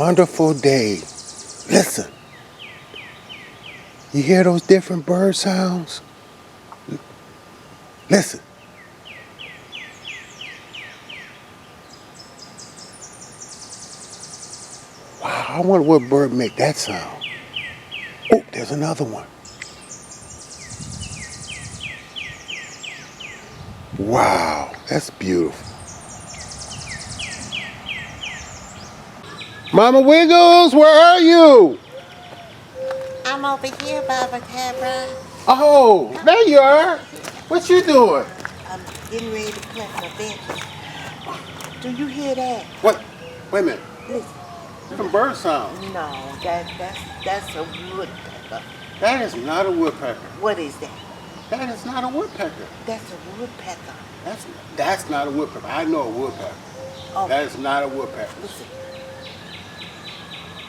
wonderful day. Listen. You hear those different bird sounds? Listen. Wow, I wonder what bird make that sound. Oh, there's another one. Wow, that's beautiful. Mama Wiggles, where are you? I'm over here, Baba Cabra. Oh, there you are. What you doing? I'm getting ready to plant my benches. Do you hear that? What? Wait a minute. Listen. Different bird sounds. No, that's a woodpecker. That is not a woodpecker. What is that? That is not a woodpecker. That's a woodpecker. That's not a woodpecker. I know a woodpecker. Oh. That is not a woodpecker. Listen.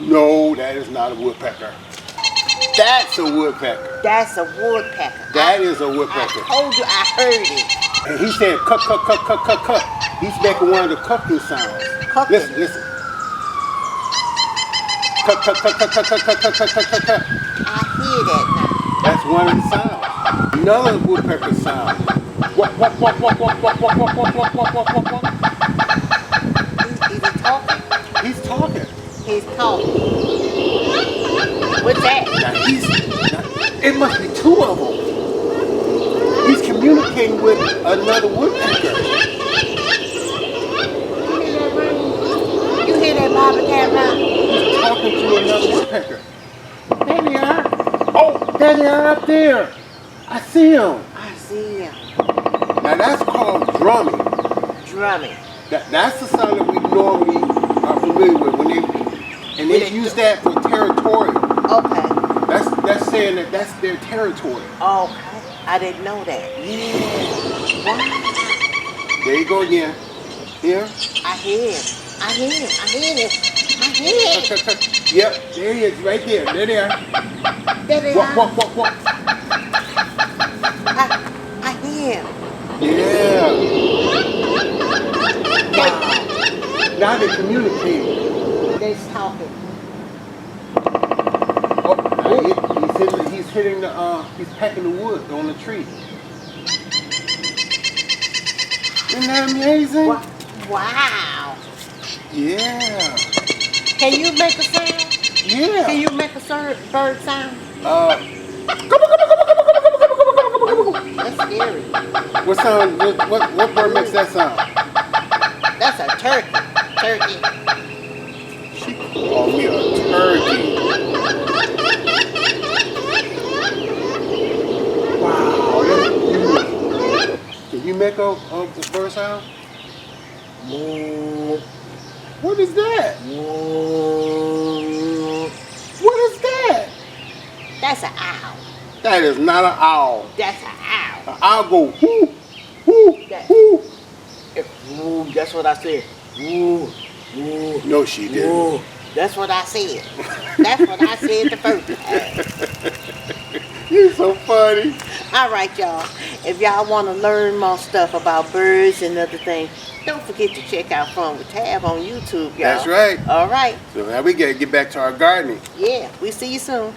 No, that is not a woodpecker. That's a woodpecker. That's a woodpecker. That is a woodpecker. I told you I heard it. And he said cut, cut, cut, cut, cut, cut. He's making one of the cucking sounds. Cucking. Listen, listen. Cut, cut, cut, cut, cut, cut, cut, cut, cut, cut, cut, cut. I hear that now. That's one of the sounds. Another woodpecker sound. Walk, walk, walk, walk, walk, walk, walk, walk, walk, walk, walk, walk, walk, walk. Is he talking? He's talking. He's talking. What's that? Now it must be two of them. He's communicating with another woodpecker. You hear that, Baba Cabra? He's talking to another woodpecker. There they are. Oh, there they are up there. I see them. I see him. Now that's called drumming. Drumming. That's the sound that we normally are familiar with and they use that for territorial. Okay. That's saying that that's their territory. Okay. I didn't know that. Yeah. Wow. There you go again. Here. I hear him. I hear him. I hear him. I hear him. Yep, there he is, right there. There they are. There they walk, are. walk, walk, walk. I hear him. Yeah. Wow. Now they're communicating. They're talking. Oh, he's hitting the he's pecking the wood on the tree. Isn't that amazing? Wow. Yeah. Can you make a sound? Yeah. Can you make a bird sound? That's scary. What sound? What bird makes that sound? That's a turkey. Turkey. She called me a turkey. Wow, that's beautiful. Can you make a bird sound? Moo. What is that? Moo. What is that? That's an owl. That is not an owl. That's an owl. An owl go whoo, whoo, whoo. Moo. That's what I said. Moo. Moo. No, she didn't. Moo. That's what I said. That's what I said the first time. You're so funny. All right, y'all. If y'all want to learn more stuff about birds and other things, don't forget to check out Fun with Tab on YouTube, y'all. That's right. All right. So now we gotta get back to our gardening. Yeah. We see you soon.